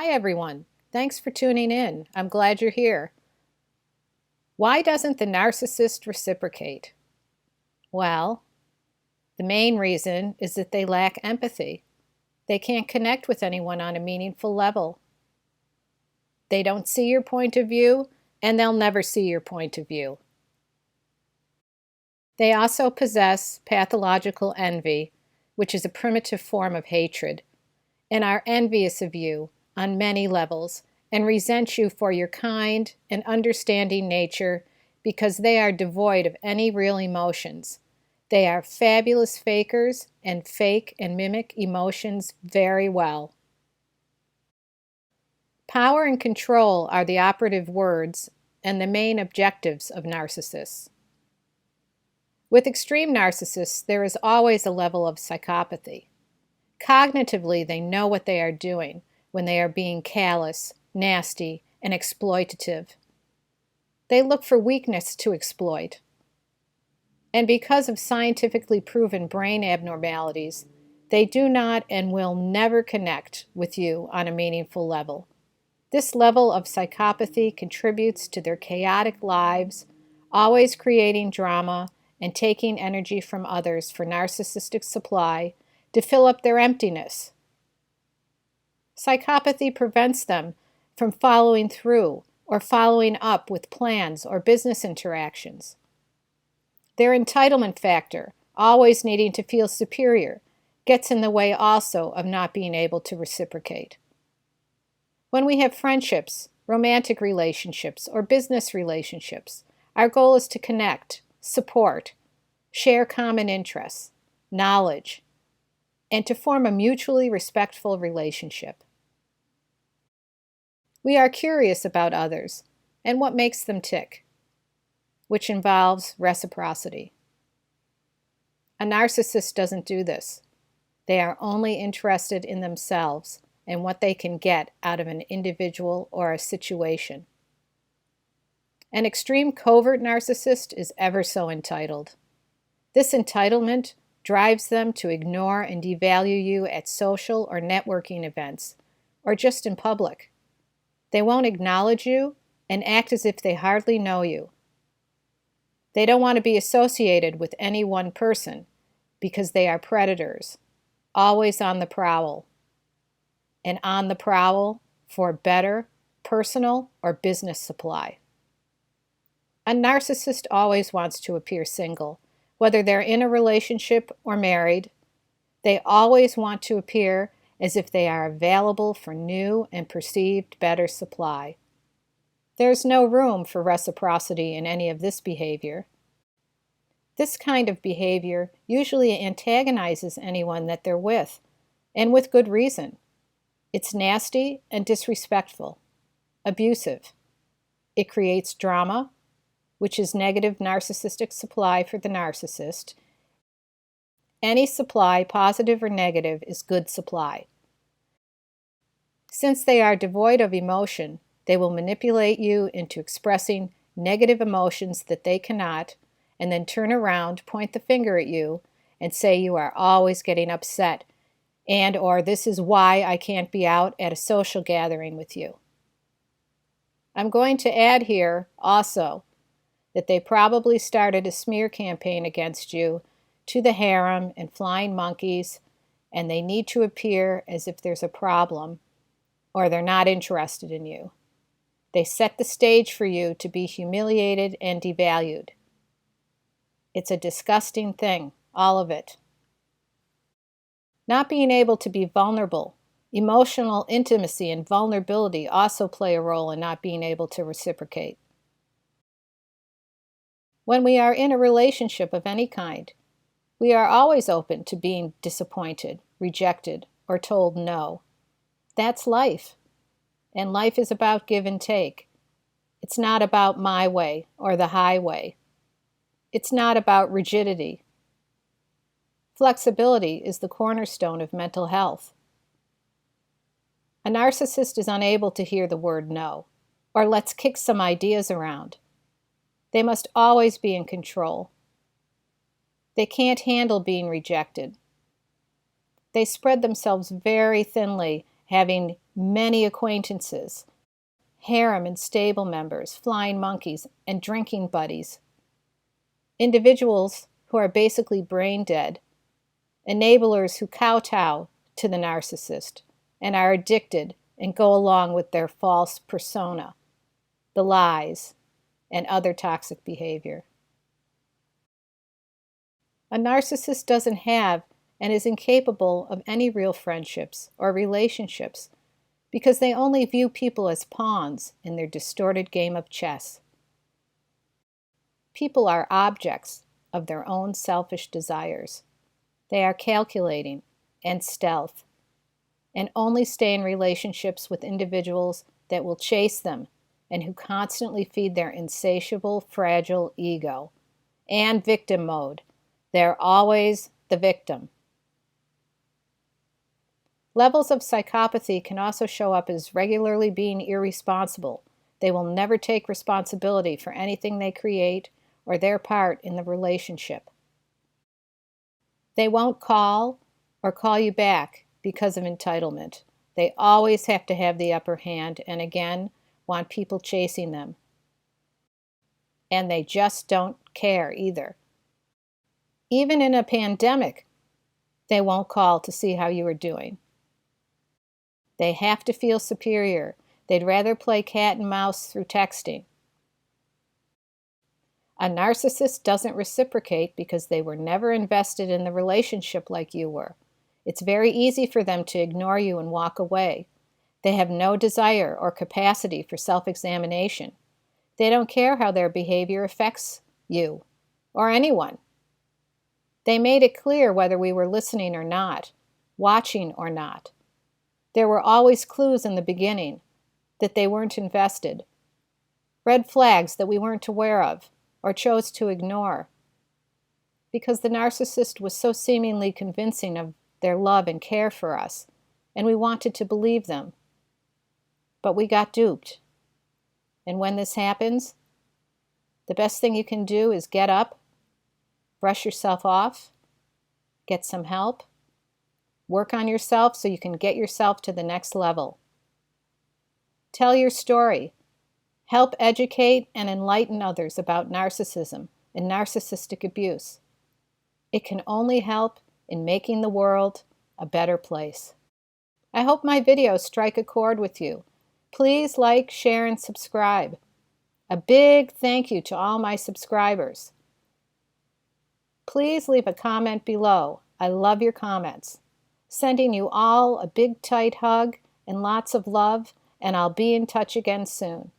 Hi everyone, thanks for tuning in. I'm glad you're here. Why doesn't the narcissist reciprocate? Well, the main reason is that they lack empathy. They can't connect with anyone on a meaningful level. They don't see your point of view, and they'll never see your point of view. They also possess pathological envy, which is a primitive form of hatred, and are envious of you on many levels and resent you for your kind and understanding nature because they are devoid of any real emotions. They are fabulous fakers and fake and mimic emotions very well. Power and control are the operative words and the main objectives of narcissists. With extreme narcissists, there is always a level of psychopathy. Cognitively, they know what they are doing when they are being callous, nasty, and exploitative. They look for weakness to exploit. And because of scientifically proven brain abnormalities, they do not and will never connect with you on a meaningful level. This level of psychopathy contributes to their chaotic lives, always creating drama and taking energy from others for narcissistic supply to fill up their emptiness. Psychopathy prevents them from following through or following up with plans or business interactions. Their entitlement factor, always needing to feel superior, gets in the way also of not being able to reciprocate. When we have friendships, romantic relationships, or business relationships, our goal is to connect, support, share common interests, knowledge, and to form a mutually respectful relationship. We are curious about others and what makes them tick, which involves reciprocity. A narcissist doesn't do this. They are only interested in themselves and what they can get out of an individual or a situation. An extreme covert narcissist is ever so entitled. This entitlement drives them to ignore and devalue you at social or networking events, or just in public. They won't acknowledge you and act as if they hardly know you. They don't want to be associated with any one person because they are predators, always on the prowl, and on the prowl for better personal or business supply. A narcissist always wants to appear single, whether they're in a relationship or married. They always want to appear as if they are available for new and perceived better supply. There's no room for reciprocity in any of this behavior. This kind of behavior usually antagonizes anyone that they're with, and with good reason. It's nasty and disrespectful, abusive. It creates drama, which is negative narcissistic supply for the narcissist. Any supply, positive or negative, is good supply. Since they are devoid of emotion, they will manipulate you into expressing negative emotions that they cannot, and then turn around, point the finger at you, and say you are always getting upset, or this is why I can't be out at a social gathering with you. I'm going to add here also that they probably started a smear campaign against you to the harem and flying monkeys, and they need to appear as if there's a problem or they're not interested in you. They set the stage for you to be humiliated and devalued. It's a disgusting thing, all of it. Not being able to be vulnerable, emotional intimacy and vulnerability also play a role in not being able to reciprocate. When we are in a relationship of any kind, we are always open to being disappointed, rejected, or told no. That's life. And life is about give and take. It's not about my way or the highway. It's not about rigidity. Flexibility is the cornerstone of mental health. A narcissist is unable to hear the word no, or let's kick some ideas around. They must always be in control. They can't handle being rejected. They spread themselves very thinly, having many acquaintances, harem and stable members, flying monkeys, and drinking buddies. Individuals who are basically brain dead, enablers who kowtow to the narcissist and are addicted and go along with their false persona, the lies, and other toxic behavior. A narcissist doesn't have and is incapable of any real friendships or relationships because they only view people as pawns in their distorted game of chess. People are objects of their own selfish desires. They are calculating and stealth, and only stay in relationships with individuals that will chase them and who constantly feed their insatiable, fragile ego and victim mode. They're always the victim. Levels of psychopathy can also show up as regularly being irresponsible. They will never take responsibility for anything they create or their part in the relationship. They won't call or call you back because of entitlement. They always have to have the upper hand and again want people chasing them. And they just don't care either. Even in a pandemic, they won't call to see how you are doing. They have to feel superior. They'd rather play cat and mouse through texting. A narcissist doesn't reciprocate because they were never invested in the relationship like you were. It's very easy for them to ignore you and walk away. They have no desire or capacity for self-examination. They don't care how their behavior affects you or anyone. They made it clear whether we were listening or not, watching or not. There were always clues in the beginning that they weren't invested, red flags that we weren't aware of or chose to ignore, because the narcissist was so seemingly convincing of their love and care for us, and we wanted to believe them. But we got duped. And when this happens, the best thing you can do is get up, brush yourself off, get some help, work on yourself so you can get yourself to the next level. Tell your story. Help educate and enlighten others about narcissism and narcissistic abuse. It can only help in making the world a better place. I hope my videos strike a chord with you. Please like, share, and subscribe. A big thank you to all my subscribers. Please leave a comment below. I love your comments. Sending you all a big tight hug and lots of love, and I'll be in touch again soon.